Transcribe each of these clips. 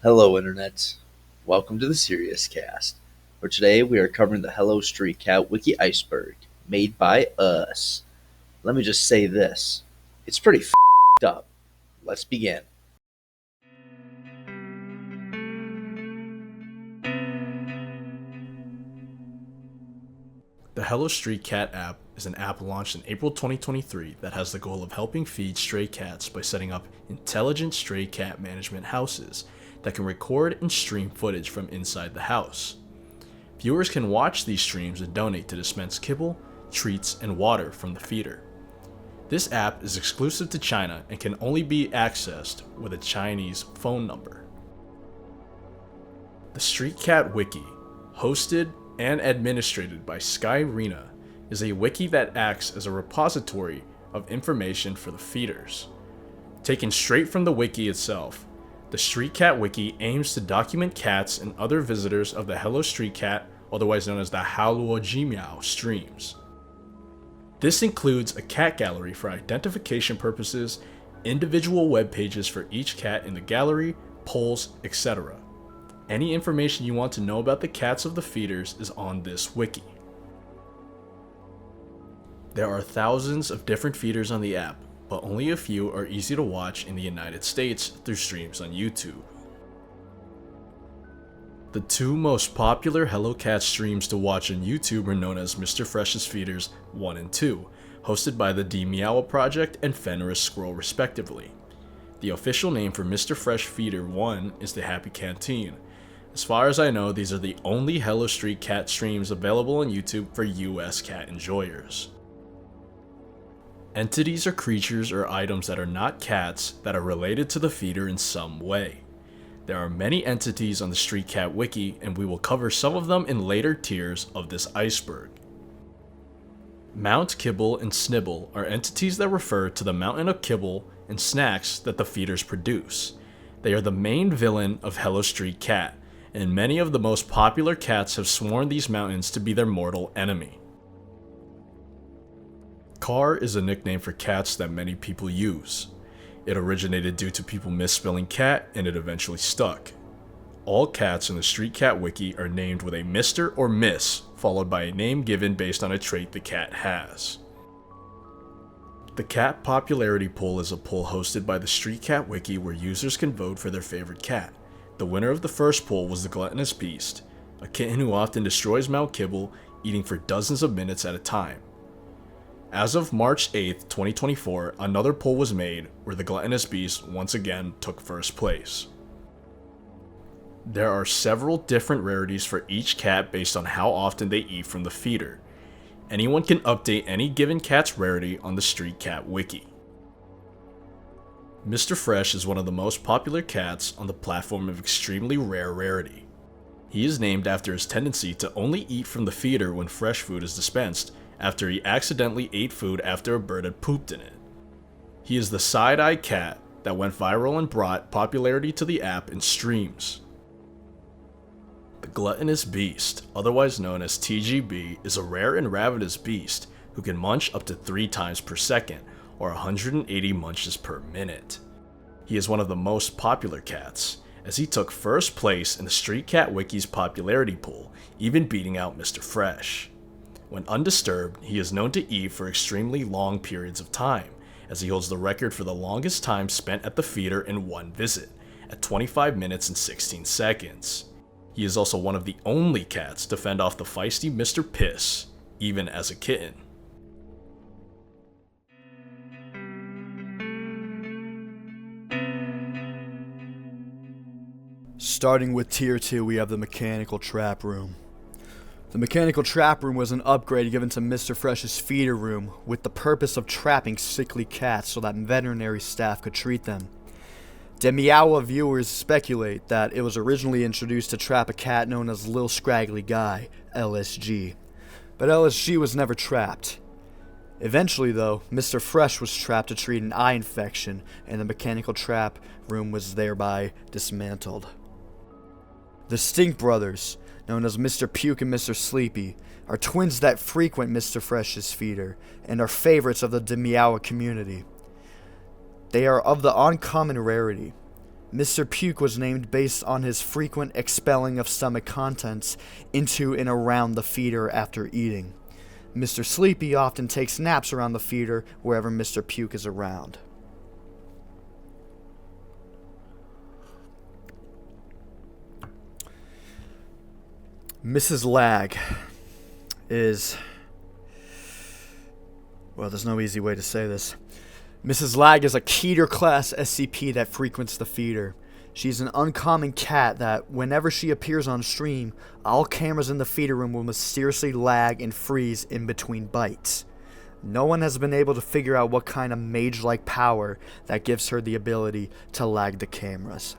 Hello, Internet. Welcome to the Serious Cast, where today we are covering the Hello Street Cat Wiki Iceberg, made by us. Let me just say this it's pretty up. Let's begin. The Hello Street Cat app is an app launched in April 2023 that has the goal of helping feed stray cats by setting up intelligent stray cat management houses that can record and stream footage from inside the house. Viewers can watch these streams and donate to dispense kibble, treats, and water from the feeder. This app is exclusive to China and can only be accessed with a Chinese phone number. The Street Cat Wiki, hosted and administered by Skyrena, is a wiki that acts as a repository of information for the feeders. Taken straight from the wiki itself, the Street Cat Wiki aims to document cats and other visitors of the Hello Street Cat, otherwise known as the Haoluo Jimiao streams. This includes a cat gallery for identification purposes, individual web pages for each cat in the gallery, polls, etc. Any information you want to know about the cats of the feeders is on this wiki. There are thousands of different feeders on the app, but only a few are easy to watch in the United States through streams on YouTube. The two most popular Hello Cat streams to watch on YouTube are known as Mr. Fresh's Feeders 1 and 2, hosted by the DMeow Project and Fenris Squirrel respectively. The official name for Mr. Fresh Feeder 1 is the Happy Canteen. As far as I know, these are the only Hello Street Cat streams available on YouTube for US cat enjoyers. Entities or creatures or items that are not cats that are related to the feeder in some way. There are many entities on the Street Cat Wiki, and we will cover some of them in later tiers of this iceberg. Mount Kibble and Snibble are entities that refer to the mountain of kibble and snacks that the feeders produce. They are the main villain of Hello Street Cat, and many of the most popular cats have sworn these mountains to be their mortal enemy. Car is a nickname for cats that many people use. It originated due to people misspelling cat, and it eventually stuck. All cats in the Street Cat Wiki are named with a Mr. or Miss, followed by a name given based on a trait the cat has. The Cat Popularity Poll is a poll hosted by the Street Cat Wiki where users can vote for their favorite cat. The winner of the first poll was the Gluttonous Beast, a kitten who often destroys Mount Kibble, eating for dozens of minutes at a time. As of March 8th, 2024, another poll was made where the Gluttonous Beast once again took first place. There are several different rarities for each cat based on how often they eat from the feeder. Anyone can update any given cat's rarity on the Street Cat Wiki. Mr. Fresh is one of the most popular cats on the platform of extremely rare rarity. He is named after his tendency to only eat from the feeder when fresh food is dispensed, after he accidentally ate food after a bird had pooped in it. He is the side-eye cat that went viral and brought popularity to the app in streams. The Gluttonous Beast, otherwise known as TGB, is a rare and ravenous beast who can munch up to 3 times per second, or 180 munches per minute. He is one of the most popular cats, as he took first place in the Street Cat Wiki's popularity poll, even beating out Mr. Fresh. When undisturbed, he is known to eat for extremely long periods of time, as he holds the record for the longest time spent at the feeder in one visit, at 25 minutes and 16 seconds. He is also one of the only cats to fend off the feisty Mr. Piss, even as a kitten. Starting with Tier 2, we have the Mechanical Trap Room. The Mechanical Trap Room was an upgrade given to Mr. Fresh's feeder room with the purpose of trapping sickly cats so that veterinary staff could treat them. DMeow viewers speculate that it was originally introduced to trap a cat known as Lil Scraggly Guy, LSG. But LSG was never trapped. Eventually, though, Mr. Fresh was trapped to treat an eye infection, and the Mechanical Trap Room was thereby dismantled. The Stink Brothers, known as Mr. Puke and Mr. Sleepy, are twins that frequent Mr. Fresh's feeder, and are favorites of the DMeow community. They are of the uncommon rarity. Mr. Puke was named based on his frequent expelling of stomach contents into and around the feeder after eating. Mr. Sleepy often takes naps around the feeder wherever Mr. Puke is around. Mrs. Lag is... well, there's no easy way to say this. Mrs. Lag is a Keter class SCP that frequents the feeder. She's an uncommon cat that, whenever she appears on stream, all cameras in the feeder room will mysteriously lag and freeze in between bites. No one has been able to figure out what kind of mage-like power that gives her the ability to lag the cameras.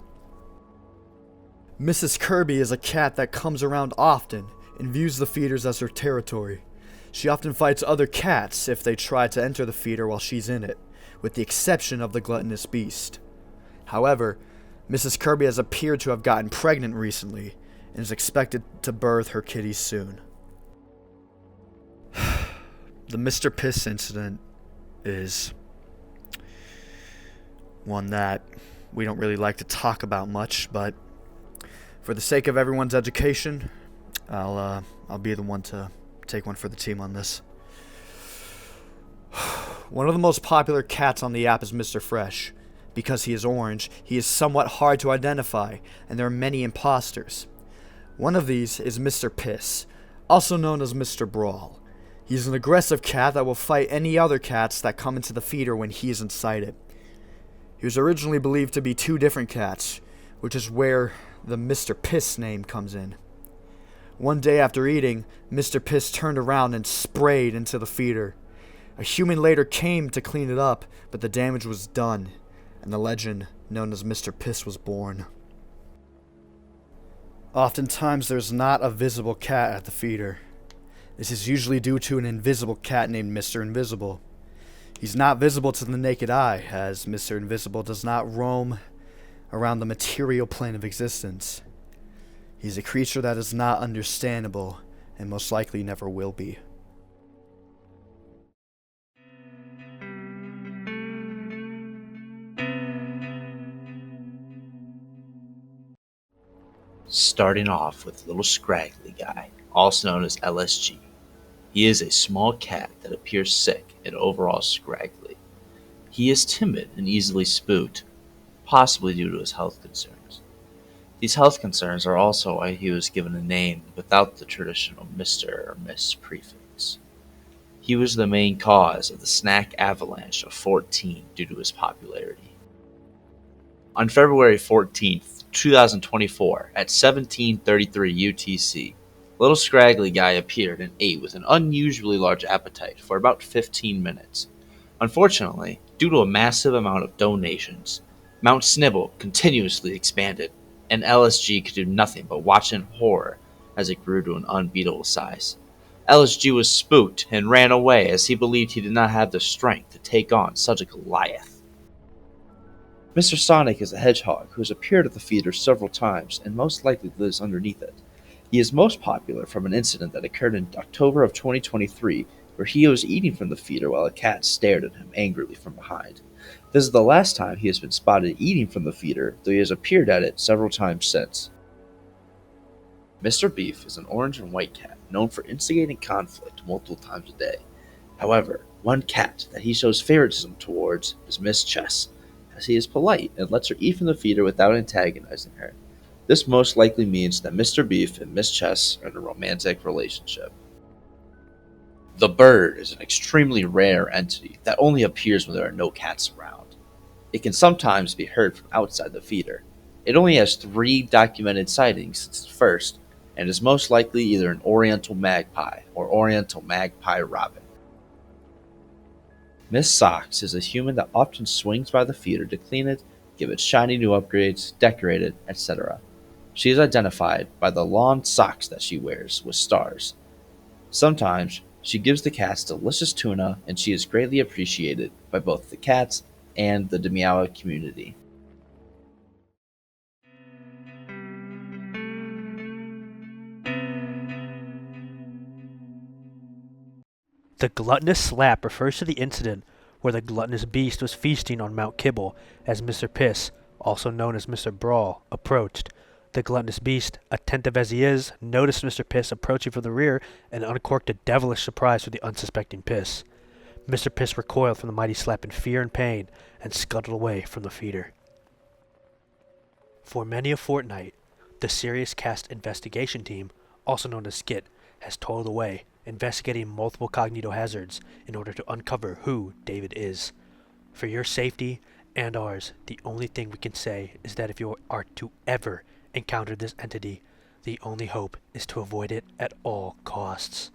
Mrs. Kirby is a cat that comes around often and views the feeders as her territory. She often fights other cats if they try to enter the feeder while she's in it, with the exception of the gluttonous beast. However, Mrs. Kirby has appeared to have gotten pregnant recently and is expected to birth her kitties soon. The Mr. Piss incident is one that we don't really like to talk about much, but for the sake of everyone's education, I'll be the one to take one for the team on this. One of the most popular cats on the app is Mr. Fresh. Because he is orange, he is somewhat hard to identify, and there are many imposters. One of these is Mr. Piss, also known as Mr. Brawl. He's an aggressive cat that will fight any other cats that come into the feeder when he is inside it. He was originally believed to be two different cats, which is where the Mr. Piss name comes in. One day after eating, Mr. Piss turned around and sprayed into the feeder. A human later came to clean it up, but the damage was done, and the legend known as Mr. Piss was born. Oftentimes there's not a visible cat at the feeder. This is usually due to an invisible cat named Mr. Invisible. He's not visible to the naked eye, as Mr. Invisible does not roam around the material plane of existence. He's a creature that is not understandable, and most likely never will be. Starting off with Little Scraggly Guy, also known as LSG. He is a small cat that appears sick and overall scraggly. He is timid and easily spooked, possibly due to his health concerns. These health concerns are also why he was given a name without the traditional Mr. or Miss prefix. He was the main cause of the snack avalanche of 14 due to his popularity. On February 14th, 2024, at 17:33 UTC, Little Scraggly Guy appeared and ate with an unusually large appetite for about 15 minutes. Unfortunately, due to a massive amount of donations, Mount Snibble continuously expanded, and LSG could do nothing but watch in horror as it grew to an unbeatable size. LSG was spooked and ran away as he believed he did not have the strength to take on such a Goliath. Mr. Sonic is a hedgehog who has appeared at the feeder several times and most likely lives underneath it. He is most popular from an incident that occurred in October of 2023 where he was eating from the feeder while a cat stared at him angrily from behind. This is the last time he has been spotted eating from the feeder, though he has appeared at it several times since. Mr. Beef is an orange and white cat known for instigating conflict multiple times a day. However, one cat that he shows favoritism towards is Miss Chess, as he is polite and lets her eat from the feeder without antagonizing her. This most likely means that Mr. Beef and Miss Chess are in a romantic relationship. The bird is an extremely rare entity that only appears when there are no cats around. It can sometimes be heard from outside the feeder. It only has 3 documented sightings since its first, and is most likely either an oriental magpie or oriental magpie robin. Miss Socks is a human that often swings by the feeder to clean it, give it shiny new upgrades, decorate it, etc. She is identified by the long socks that she wears with stars. Sometimes she gives the cats delicious tuna, and she is greatly appreciated by both the cats and the Demiawa community. The gluttonous slap refers to the incident where the gluttonous beast was feasting on Mount Kibble as Mr. Piss also known as Mr. Brawl, approached. The gluttonous beast, attentive as he is, noticed Mr. Piss approaching from the rear and uncorked a devilish surprise for the unsuspecting Piss. Mr. Piss recoiled from the mighty slap in fear and pain and scuttled away from the feeder. For many a fortnight, the Serious Cast investigation team, also known as SKIT, has toiled away, investigating multiple cognito hazards in order to uncover who David is. For your safety and ours, the only thing we can say is that if you are to ever encounter this entity, the only hope is to avoid it at all costs.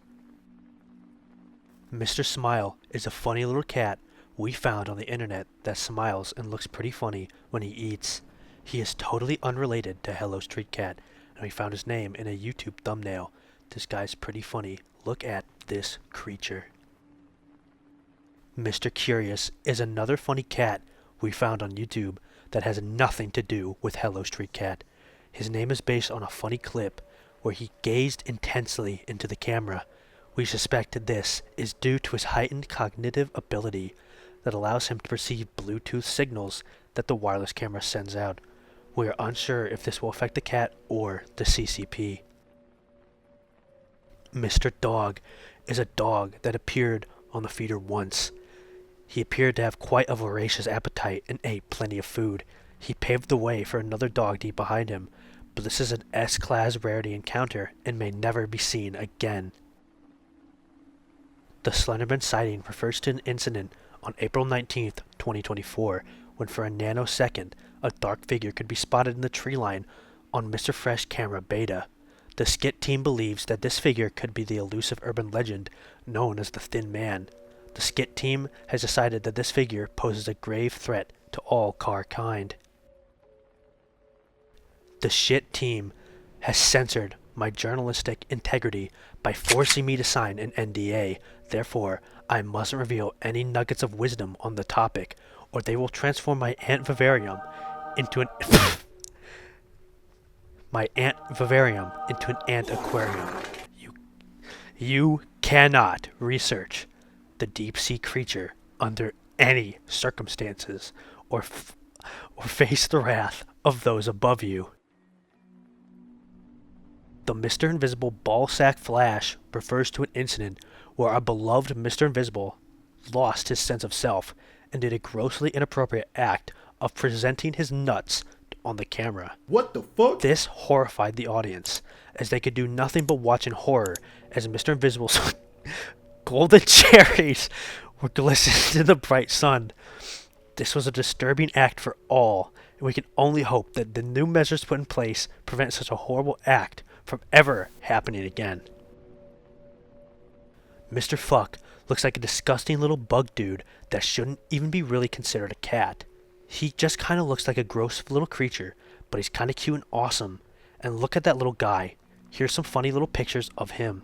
Mr. Smile is a funny little cat we found on the internet that smiles and looks pretty funny when he eats. He is totally unrelated to Hello Street Cat, and we found his name in a YouTube thumbnail. This guy's pretty funny. Look at this creature. Mr. Curious is another funny cat we found on YouTube that has nothing to do with Hello Street Cat. His name is based on a funny clip where he gazed intensely into the camera. We suspect this is due to his heightened cognitive ability that allows him to perceive Bluetooth signals that the wireless camera sends out. We are unsure if this will affect the cat or the CCP. Mr. Dog is a dog that appeared on the feeder once. He appeared to have quite a voracious appetite and ate plenty of food. He paved the way for another dog to eat behind him, but this is an S-class rarity encounter and may never be seen again. The Slenderman sighting refers to an incident on April 19th, 2024, when for a nanosecond, a dark figure could be spotted in the tree line on Mr. Fresh camera beta. The SKIT team believes that this figure could be the elusive urban legend known as the Thin Man. The SKIT team has decided that this figure poses a grave threat to all car kind. The SHIT team has censored my journalistic integrity by forcing me to sign an NDA. Therefore, I mustn't reveal any nuggets of wisdom on the topic, or they will transform my ant vivarium into an ant aquarium. You cannot research the deep sea creature under any circumstances, or face the wrath of those above you. The Mr. Invisible ballsack flash refers to an incident where our beloved Mr. Invisible lost his sense of self and did a grossly inappropriate act of presenting his nuts on the camera. What the fuck? This horrified the audience, as they could do nothing but watch in horror as Mr. Invisible's golden cherries were glistening in the bright sun. This was a disturbing act for all, and we can only hope that the new measures put in place prevent such a horrible act from ever happening again. Mr. Fuck looks like a disgusting little bug dude that shouldn't even be really considered a cat. He just kind of looks like a gross little creature, but he's kind of cute and awesome. And look at that little guy. Here's some funny little pictures of him.